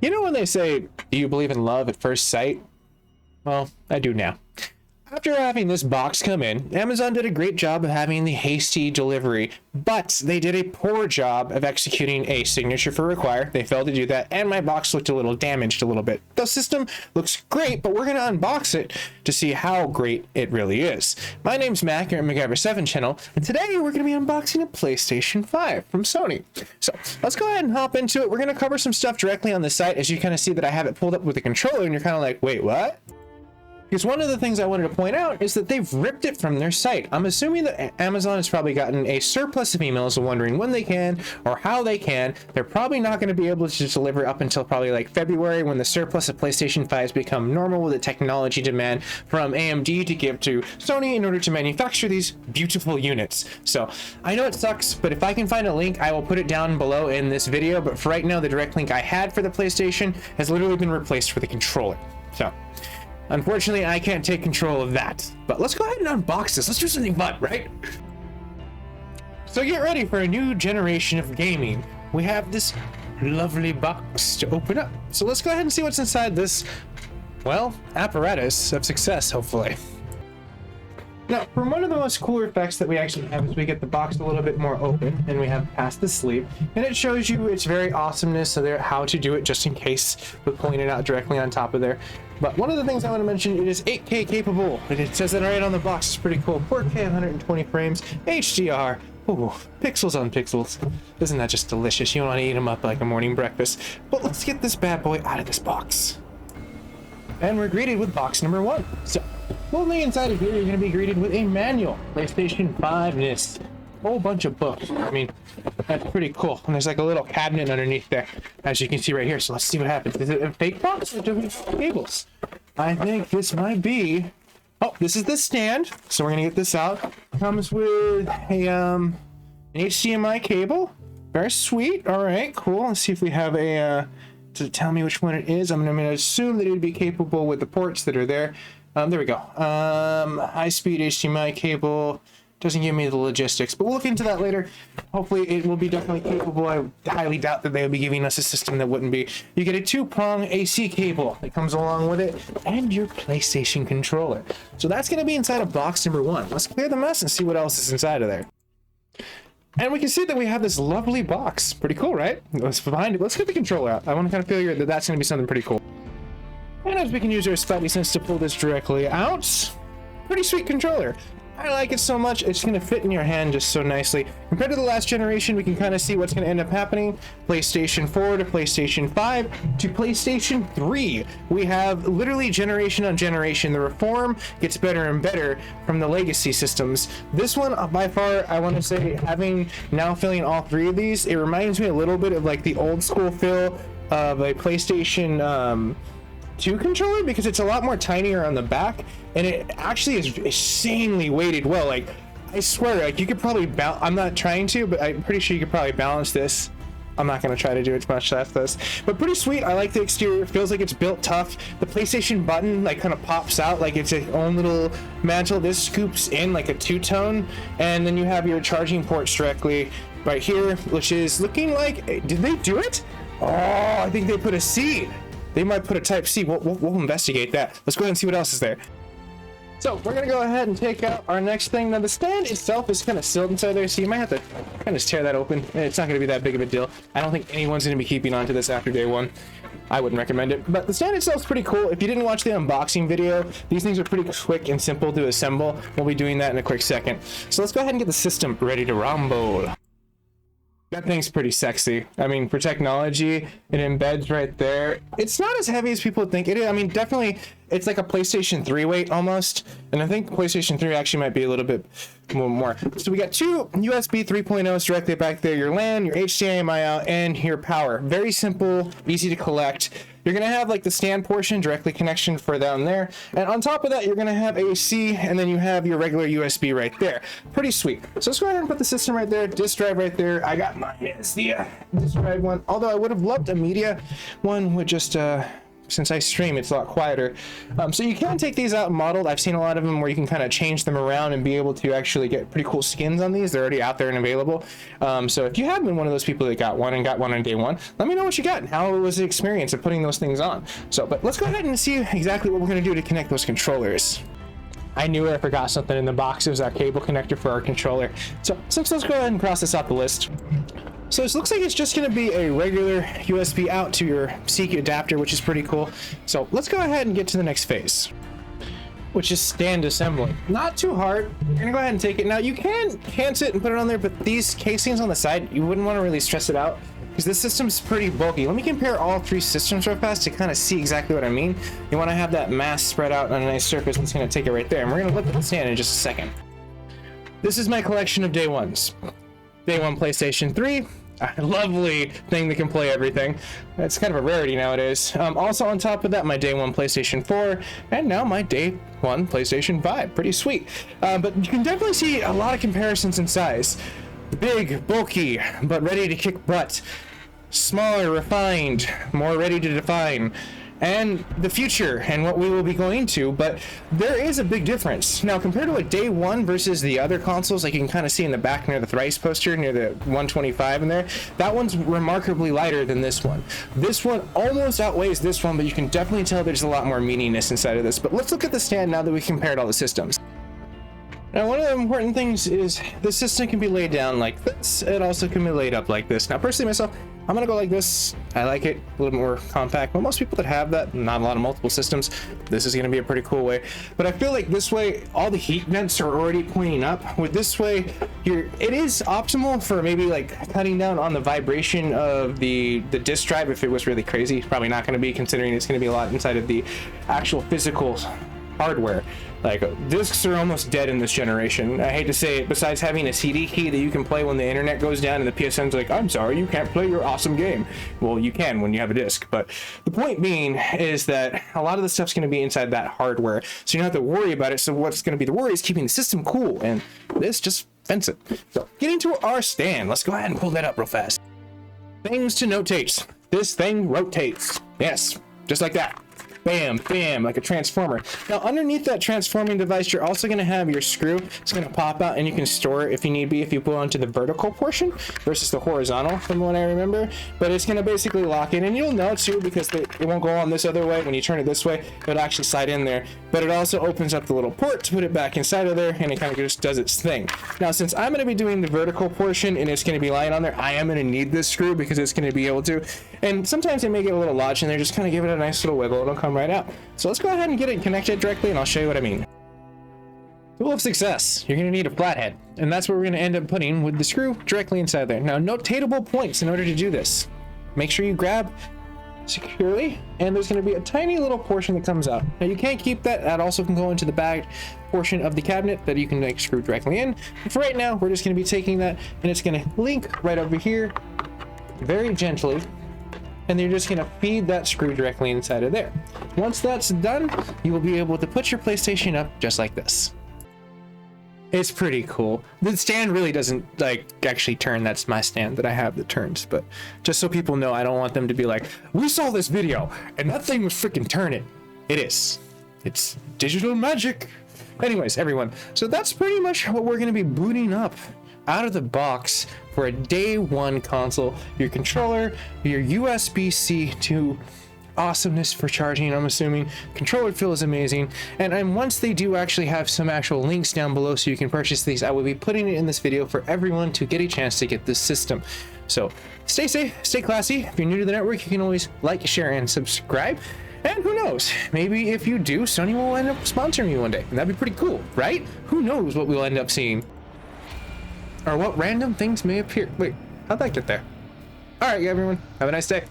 You know when they say, do you believe in love at first sight? Well, I do now. After having this box come in, Amazon did a great job of having the hasty delivery, but they did a poor job of executing a signature for require. They failed to do that, and my box looked a little damaged a little bit. The system looks great, but we're going to unbox it to see how great it really is. My name's Mac, you're at MacGyver7 channel, and today we're going to be unboxing a PlayStation 5 from Sony. So let's go ahead and hop into it. We're going to cover some stuff directly on the site, as you kind of see that I have it pulled up with the controller, and you're kind of like, wait, what? Because one of the things I wanted to point out is that they've ripped it from their site. I'm assuming that Amazon has probably gotten a surplus of emails wondering when they can or how they can. They're probably not going to be able to deliver up until probably like February, when the surplus of PlayStation 5s become normal with the technology demand from AMD to give to Sony in order to manufacture these beautiful units. So I know it sucks, but if I can find a link, I will put it down below in this video. But for right now, the direct link I had for the PlayStation has literally been replaced with a controller. So unfortunately, I can't take control of that, but let's go ahead and unbox this. Let's do something fun, right? So get ready for a new generation of gaming. We have this lovely box to open up. So let's go ahead and see what's inside this, well, apparatus of success, hopefully. Now, from one of the most cooler effects that we actually have is we get the box a little bit more open, and we have past the sleeve, and it shows you its very awesomeness so there how to do it, just in case we're pulling it out directly on top of there. But one of the things I want to mention, it is 8K capable, and it says that right on the box. It's pretty cool. 4K 120 frames, HDR. Ooh, pixels on pixels. Isn't that just delicious? You want to eat them up like a morning breakfast. But let's get this bad boy out of this box. And we're greeted with box number 1. So, only inside of here, you're going to be greeted with a manual. PlayStation 5 NIST. Whole bunch of books. I mean, that's pretty cool. And there's like a little cabinet underneath there, as you can see right here. So let's see what happens. Is it a fake box or do we have cables? I think this might be. Oh, this is the stand. So we're gonna get this out. Comes with a an HDMI cable. Very sweet. All right, cool. Let's see if we have a. To tell me which one it is. I'm gonna assume that it would be capable with the ports that are there. There we go. High-speed HDMI cable. Doesn't give me the logistics, but we'll look into that later. Hopefully it will be definitely capable. I highly doubt that they will be giving us a system that wouldn't be. You get a 2-prong AC cable that comes along with it, and your PlayStation controller. So that's going to be inside of box number 1. Let's clear the mess and see what else is inside of there. And we can see that we have this lovely box. Pretty cool, right? Let's find it. Let's get the controller out. I want to kind of figure that that's going to be something pretty cool. And as we can use our Spidey sense to pull this directly out, pretty sweet controller. I like it so much. It's going to fit in your hand just so nicely. Compared to the last generation, we can kind of see what's going to end up happening. PlayStation 4 to PlayStation 5 to PlayStation 3. We have literally generation on generation. The reform gets better and better from the legacy systems. This one, by far, I want to say, having now feeling all 3 of these, it reminds me a little bit of like the old school feel of a PlayStation 2 controller, because it's a lot more tinier on the back, and it actually is insanely weighted well. Like, I swear, like, you could probably I'm not trying to, but I'm pretty sure you could probably balance this. I'm not going to try to do it much less this, but pretty sweet. I like the exterior. It feels like it's built tough. The PlayStation button like kind of pops out like it's its own little mantle. This scoops in like a 2-tone, and then you have your charging ports directly right here, which is looking like, did they do it? Oh, I think they put a C. They might put a type C. We'll investigate that. Let's go ahead and see what else is there. So we're gonna go ahead and take out our next thing. Now the stand itself is kind of sealed inside there, so you might have to kind of just tear that open. It's not gonna be that big of a deal. I don't think anyone's gonna be keeping on to this after day 1. I wouldn't recommend it, but the stand itself is pretty cool. If you didn't watch the unboxing video, these things are pretty quick and simple to assemble. We'll be doing that in a quick second. So let's go ahead and get the system ready to rumble. That thing's pretty sexy. I mean, for technology, it embeds right there. It's not as heavy as people think it is. I mean, definitely, it's like a PlayStation 3 weight almost. And I think PlayStation 3 actually might be a little bit more. So we got 2 USB 3.0s directly back there. Your LAN, your HDMI out, and your power. Very simple, easy to collect. You're going to have like the stand portion directly connection for down there. And on top of that, you're going to have AC, and then you have your regular USB right there. Pretty sweet. So let's go ahead and put the system right there, disk drive right there. I got mine. It's the disk drive one. Although I would have loved a media one with just since I stream, it's a lot quieter. So you can take these out modeled. I've seen a lot of them where you can kind of change them around and be able to actually get pretty cool skins on these. They're already out there and available. So if you have been one of those people that got one on day one, let me know what you got and how it was the experience of putting those things on. So, but let's go ahead and see exactly what we're going to do to connect those controllers. I knew I forgot something in the box. It was our cable connector for our controller. So let's go ahead and cross this off the list. So this looks like it's just going to be a regular USB out to your CQ adapter, which is pretty cool. So let's go ahead and get to the next phase, which is stand assembly. Not too hard. You're gonna go ahead and take it. Now you can hand it and put it on there, but these casings on the side, you wouldn't want to really stress it out because this system's pretty bulky. Let me compare all three systems real fast to kind of see exactly what I mean. You want to have that mass spread out on a nice surface that's gonna take it right there. And we're gonna look at the stand in just a second. This is my collection of day ones. Day one PlayStation 3. A lovely thing that can play everything. It's kind of a rarity nowadays. Also on top of that, my day one PlayStation 4, and now my day one PlayStation 5. Pretty sweet. But you can definitely see a lot of comparisons in size. Big, bulky, but ready to kick butt. Smaller, refined, more ready to define. And the future and what we will be going to, but there is a big difference. Now, compared to a day one versus the other consoles, like you can kind of see in the back near the Thrice poster, near the 125 in there, that one's remarkably lighter than this one. This one almost outweighs this one, but you can definitely tell there's a lot more meatiness inside of this. But let's look at the stand now that we compared all the systems. Now, one of the important things is the system can be laid down like this. It also can be laid up like this. Now, personally myself, I'm gonna go like this. I like it a little more compact, but most people that have that, not a lot of multiple systems, this is gonna be a pretty cool way. But I feel like this way, all the heat vents are already pointing up. With this way, it is optimal for maybe like cutting down on the vibration of the disk drive if it was really crazy. Probably not gonna be, considering it's gonna be a lot inside of the actual physical hardware. Like, discs are almost dead in this generation. I hate to say it, besides having a CD key that you can play when the internet goes down and the PSN's like, I'm sorry, you can't play your awesome game. Well, you can when you have a disc. But the point being is that a lot of the stuff's going to be inside that hardware, so you don't have to worry about it. So what's going to be the worry is keeping the system cool, and this just vents it. So getting to our stand, let's go ahead and pull that up real fast. Things to notate. This thing rotates. Yes, just like that. Bam, bam, like a transformer. Now, underneath that transforming device, you're also going to have your screw. It's going to pop out, and you can store it if you need be, if you pull onto the vertical portion versus the horizontal, from what I remember. But it's going to basically lock in, and you'll know too, because it won't go on this other way. When you turn it this way, it'll actually slide in there. But it also opens up the little port to put it back inside of there, and it kind of just does its thing. Now, since I'm going to be doing the vertical portion, and it's going to be lying on there, I am going to need this screw because it's going to be able to. And sometimes they may get a little lodge in there, just kind of give it a nice little wiggle. It'll come right out. So let's go ahead and get it connected directly, and I'll show you what I mean. Tool of success. You're going to need a flathead, and that's what we're going to end up putting with the screw directly inside there. Now, notatable points in order to do this. Make sure you grab securely, and there's going to be a tiny little portion that comes out. Now, you can't keep that. That also can go into the back portion of the cabinet that you can like screw directly in. But for right now, we're just going to be taking that, and it's going to link right over here very gently. And you're just going to feed that screw directly inside of there. Once that's done, you will be able to put your PlayStation up just like this. It's pretty cool. The stand really doesn't like actually turn. That's my stand that I have that turns. But just so people know, I don't want them to be like, we saw this video and that thing was freaking turning. It is. It's digital magic. Anyways, everyone. So that's pretty much what we're going to be booting up out of the box for a day one console. Your controller, your USB-C to awesomeness for charging, I'm assuming. Controller feels amazing. And once they do actually have some actual links down below so you can purchase these, I will be putting it in this video for everyone to get a chance to get this system. So stay safe, stay classy. If you're new to the network, you can always like, share, and subscribe. And who knows, maybe if you do, Sony will end up sponsoring you one day. And that'd be pretty cool, right? Who knows what we'll end up seeing? Or what random things may appear. Wait, how'd that get there? All right, everyone, have a nice day.